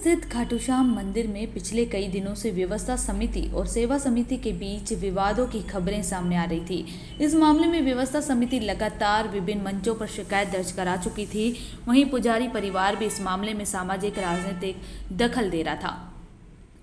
स्थित खाटू श्याम मंदिर में पिछले कई दिनों से व्यवस्था समिति और सेवा समिति के बीच विवादों की खबरें सामने आ रही थी। इस मामले में व्यवस्था समिति लगातार विभिन्न मंचों पर शिकायत दर्ज करा चुकी थी। वहीं पुजारी परिवार भी इस मामले में सामाजिक राजनीतिक दखल दे रहा था।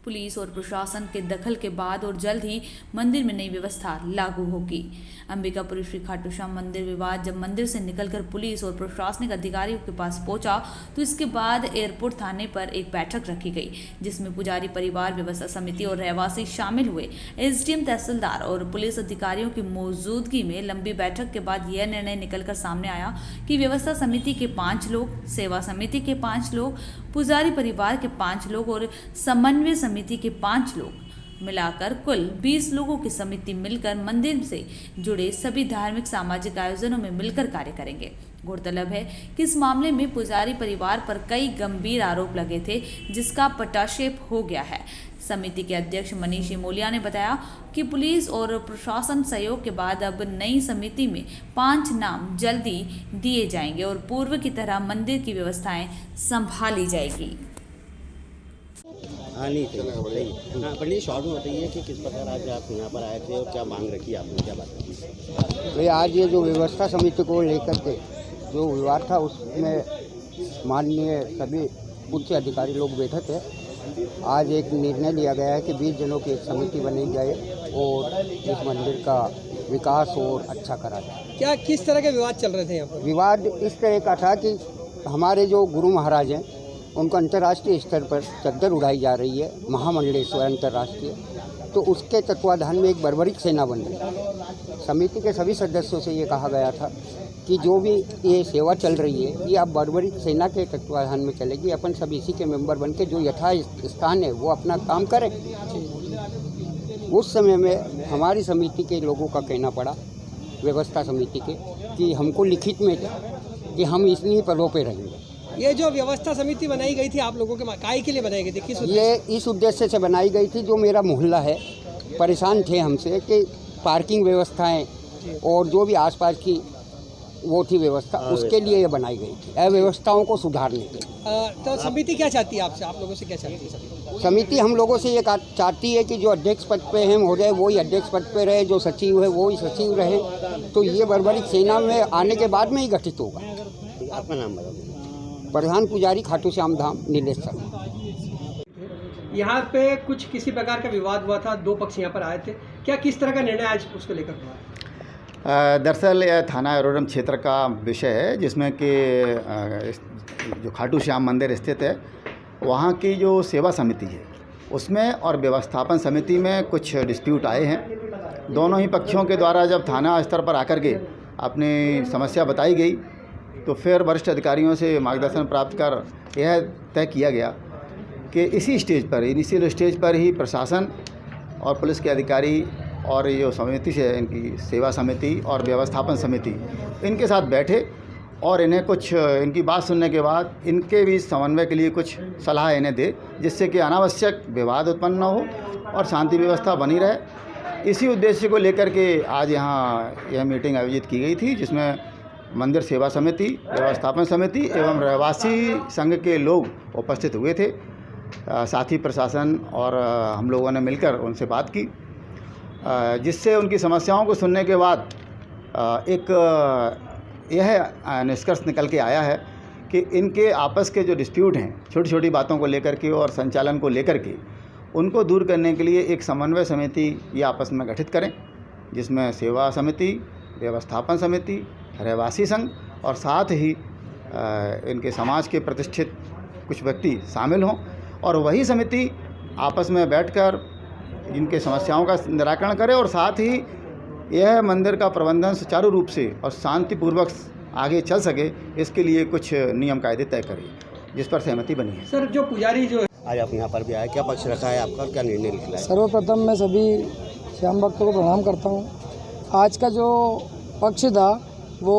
पुलिस और प्रशासन के दखल के बाद और जल्द ही मंदिर में नई व्यवस्था लागू होगी। अंबिकापुर श्री खाटू श्याम मंदिर विवाद जब मंदिर से निकलकर पुलिस और प्रशासनिक अधिकारियों के पास पहुंचा तो इसके बाद एयरपोर्ट थाने पर एक बैठक रखी गई, जिसमें पुजारी परिवार, व्यवस्था समिति और रहवासी शामिल हुए। एसडीएम, तहसीलदार और पुलिस अधिकारियों की मौजूदगी में लंबी बैठक के बाद यह निर्णय निकलकर सामने आया कि व्यवस्था समिति के 5 लोग, सेवा समिति के 5 लोग, पुजारी परिवार के 5 लोग और समन्वय समिति के 5 लोग मिलाकर कुल 20 लोगों की समिति मिलकर मंदिर से जुड़े सभी धार्मिक सामाजिक आयोजनों में मिलकर कार्य करेंगे। गौरतलब है कि इस मामले में पुजारी परिवार पर कई गंभीर आरोप लगे थे, जिसका पटाक्षेप हो गया है। समिति के अध्यक्ष मनीष इमोलिया ने बताया कि पुलिस और प्रशासन सहयोग के बाद अब नई समिति में 5 नाम जल्दी दिए जाएंगे और पूर्व की तरह मंदिर की व्यवस्थाएं संभाली जाएगी। हाँ, नहीं सही। हाँ, पंडित शॉर्ट में बताइए कि किस प्रकार आज आप यहाँ पर आए थे और क्या मांग रखी आपने, क्या बात रखी? भाई आज ये जो व्यवस्था समिति को लेकर के जो विवाद था उसमें माननीय सभी उच्च अधिकारी लोग बैठे थे। आज एक निर्णय लिया गया है कि 20 जनों की एक समिति बनाई जाए और इस मंदिर का विकास और अच्छा करा जाए। क्या किस तरह के विवाद चल रहे थे यहाँ पर? विवाद इस तरह का था कि हमारे जो गुरु महाराज हैं उनको अंतर्राष्ट्रीय स्तर पर चद्दर उड़ाई जा रही है, महामंडलेश्वर अंतर्राष्ट्रीय, तो उसके तत्वाधान में एक बर्बरिक सेना बन रही है। समिति के सभी सदस्यों से ये कहा गया था कि जो भी ये सेवा चल रही है ये अब बर्बरिक सेना के तत्वाधान में चलेगी। अपन सब इसी के मेंबर बन के जो यथा स्थान है वो अपना काम करें। उस समय में हमारी समिति के लोगों का कहना पड़ा, व्यवस्था समिति के, कि हमको लिखित में कि हम इतनी पदों पर रहेंगे। ये जो व्यवस्था समिति बनाई गई थी आप लोगों के काय के लिए बनाई गई थी, किस ये इस उद्देश्य से बनाई गई थी, जो मेरा मोहल्ला है परेशान थे हमसे कि पार्किंग व्यवस्थाएं और जो भी आसपास की वो थी व्यवस्था, उसके लिए ये बनाई गई थी, अव्यवस्थाओं को सुधारने के लिए। तो समिति क्या चाहती है आपसे, आप लोगों से क्या चाहती है? समिति हम लोगों से ये चाहती है कि जो अध्यक्ष पद पे हैं महोदय वही अध्यक्ष पद पे रहे, जो सचिव है वही सचिव रहे, तो ये बर्बरिक सेना में आने के बाद में ही गठित होगा। आपका नाम बताओ। प्रधान पुजारी खाटू श्याम धाम नीलेश शर्मा। यहाँ पे कुछ किसी प्रकार का विवाद हुआ था, 2 पक्ष यहाँ पर आए थे, क्या किस तरह का निर्णय आज उसको लेकर हुआ? दरअसल यह थाना एरोड्रम क्षेत्र का विषय है, जिसमें कि जो खाटू श्याम मंदिर स्थित है वहाँ की जो सेवा समिति है उसमें और व्यवस्थापन समिति में कुछ डिस्प्यूट आए हैं। दोनों ही पक्षों के द्वारा जब थाना स्तर पर आकर के अपनी समस्या बताई गई तो फिर वरिष्ठ अधिकारियों से मार्गदर्शन प्राप्त कर यह तय किया गया कि इसी स्टेज पर, इनिशियल स्टेज पर ही प्रशासन और पुलिस के अधिकारी और ये जो समिति है, इनकी सेवा समिति और व्यवस्थापन समिति, इनके साथ बैठे और इन्हें कुछ इनकी बात सुनने के बाद इनके भी समन्वय के लिए कुछ सलाह इन्हें दे, जिससे कि अनावश्यक विवाद उत्पन्न न हो और शांति व्यवस्था बनी रहे। इसी उद्देश्य को लेकर के आज यहाँ यह मीटिंग आयोजित की गई थी, जिसमें मंदिर सेवा समिति, व्यवस्थापन समिति एवं रहवासी संघ के लोग उपस्थित हुए थे। साथ ही प्रशासन और हम लोगों ने मिलकर उनसे बात की, जिससे उनकी समस्याओं को सुनने के बाद एक यह निष्कर्ष निकल के आया है कि इनके आपस के जो डिस्प्यूट हैं छोटी छोटी बातों को लेकर के और संचालन को लेकर के, उनको दूर करने के लिए एक समन्वय समिति ये आपस में गठित करें, जिसमें सेवा समिति, व्यवस्थापन समिति, रहवासी संघ और साथ ही इनके समाज के प्रतिष्ठित कुछ व्यक्ति शामिल हों और वही समिति आपस में बैठकर इनके समस्याओं का निराकरण करे और साथ ही यह मंदिर का प्रबंधन सुचारू रूप से और शांतिपूर्वक आगे चल सके, इसके लिए कुछ नियम कायदे तय करे, जिस पर सहमति बनी है। सर, जो पुजारी जो आज आप यहाँ पर भी आए, क्या पक्ष रखा है आपका और क्या निर्णय निकला है? सर्वप्रथम मैं सभी श्याम भक्तों को प्रणाम करता हूँ। आज का जो पक्ष था वो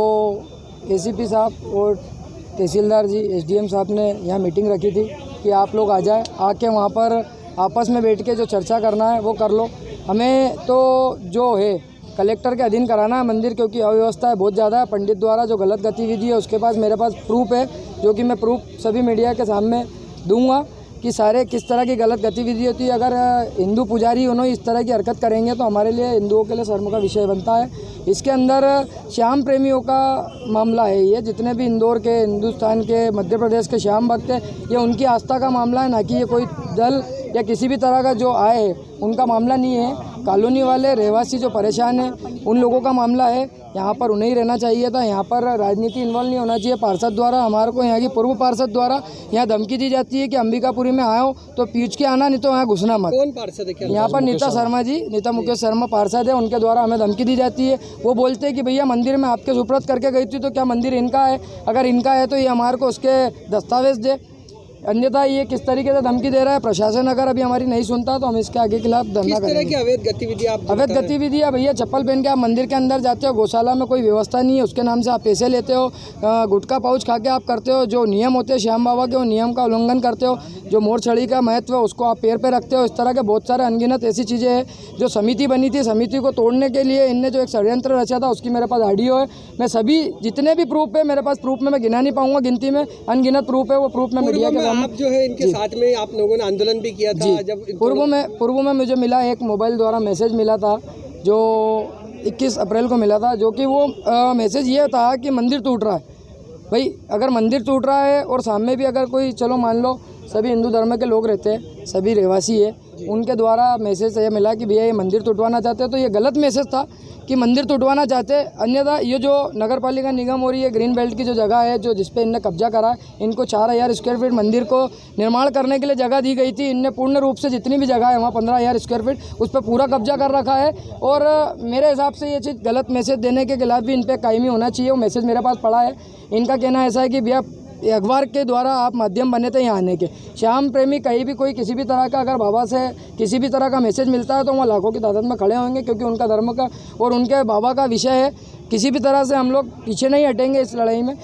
एसीपी साहब और तहसीलदार जी, एसडीएम साहब ने यहाँ मीटिंग रखी थी कि आप लोग आ जाए, आके वहाँ पर आपस में बैठ के जो चर्चा करना है वो कर लो। हमें तो जो है कलेक्टर के अधीन कराना है मंदिर, क्योंकि अव्यवस्था है बहुत ज़्यादा है। पंडित द्वारा जो गलत गतिविधि है उसके पास मेरे पास प्रूफ है, जो कि मैं प्रूफ सभी मीडिया के सामने दूंगा। कि सारे किस तरह की गलत गतिविधि होती है। अगर हिंदू पुजारी उन्होंने इस तरह की हरकत करेंगे तो हमारे लिए, हिंदुओं के लिए शर्म का विषय बनता है। इसके अंदर श्याम प्रेमियों का मामला है। ये जितने भी इंदौर के, हिंदुस्तान के, मध्य प्रदेश के श्याम भक्त हैं, ये उनकी आस्था का मामला है, ना कि ये कोई दल या किसी भी तरह का जो आए उनका मामला नहीं है। कॉलोनी वाले रहवासी जो परेशान हैं उन लोगों का मामला है। यहाँ पर उन्हें ही रहना चाहिए था, यहाँ पर राजनीति इन्वॉल्व नहीं होना चाहिए। पार्षद द्वारा, हमारे को यहाँ की पूर्व पार्षद द्वारा यहाँ धमकी दी जाती है कि अंबिकापुरी में आओ तो पीछ के आना, नहीं तो यहाँ घुसना मत। कौन पार्षद है क्या? यहाँ पर नीता शर्मा जी, नीता मुकेश शर्मा पार्षद है, उनके द्वारा हमें धमकी दी जाती है। वो बोलते हैं कि भैया मंदिर में आपके सुपुर्द करके गई थी तो क्या मंदिर इनका है? अगर इनका है तो ये हमारे को उसके दस्तावेज दे, अन्यथा ये किस तरीके से धमकी दे रहा है। प्रशासन अगर अभी हमारी नहीं सुनता तो हम इसके आगे खिलाफ धरना करेंगे। किस तरह की अवैध गतिविधियां अवैध गतिविधियाँ भैया, चप्पल पहन के आप मंदिर के अंदर जाते हो, गौशाला में कोई व्यवस्था नहीं है, उसके नाम से आप पैसे लेते हो, गुटखा पाउच खा के आप करते हो। जो नियम होते हैं श्याम बाबा के, वो नियम का उल्लंघन करते हो। जो मोर छड़ी का महत्व है उसको आप पैर पे रखते हो। इस तरह के बहुत सारे अनगिनत ऐसी चीज़ें हैं। जो समिति बनी थी, समिति को तोड़ने के लिए इनने जो एक षड्यंत्र रचा था, उसकी मेरे पास ऑडियो है। मैं सभी जितने भी प्रूफ है मेरे पास, प्रूफ में मैं गिना नहीं पाऊंगा, गिनती में अनगिनत प्रूफ है, वो प्रूफ में मीडिया के सामने। आप जो है इनके साथ में आप लोगों ने आंदोलन भी किया था। जब पूर्व में मुझे मिला, एक मोबाइल द्वारा मैसेज मिला था जो 21 अप्रैल को मिला था, जो कि वो मैसेज ये था कि मंदिर टूट रहा है। भाई अगर मंदिर टूट रहा है और सामने भी अगर कोई, चलो मान लो सभी हिंदू धर्म के लोग रहते हैं, सभी रहवासी है, उनके द्वारा मैसेज ये मिला कि भैया ये मंदिर टूटवाना चाहते हैं, तो ये गलत मैसेज था कि मंदिर टूटवाना चाहते हैं। अन्यथा ये जो नगर पालिका निगम हो रही है, ग्रीन बेल्ट की जो जगह है, जो जिस पे इनने कब्जा करा है, इनको 4000 स्क्वायर फीट मंदिर को निर्माण करने के लिए जगह दी गई थी। इनने पूर्ण रूप से जितनी भी जगह है वहाँ 15000 स्क्वायर फीट उस पर पूरा कब्जा कर रखा है। और मेरे हिसाब से ये चीज़ गलत मैसेज देने के खिलाफ भी इन पर कायमी होना चाहिए। वो मैसेज मेरे पास पड़ा है। इनका कहना ऐसा है कि भैया अखबार के द्वारा आप माध्यम बने थे यहाँ आने के। श्याम प्रेमी कहीं भी कोई किसी भी तरह का अगर बाबा से किसी भी तरह का मैसेज मिलता है तो वहाँ लाखों की तादाद में खड़े होंगे, क्योंकि उनका धर्म का और उनके बाबा का विषय है। किसी भी तरह से हम लोग पीछे नहीं हटेंगे इस लड़ाई में।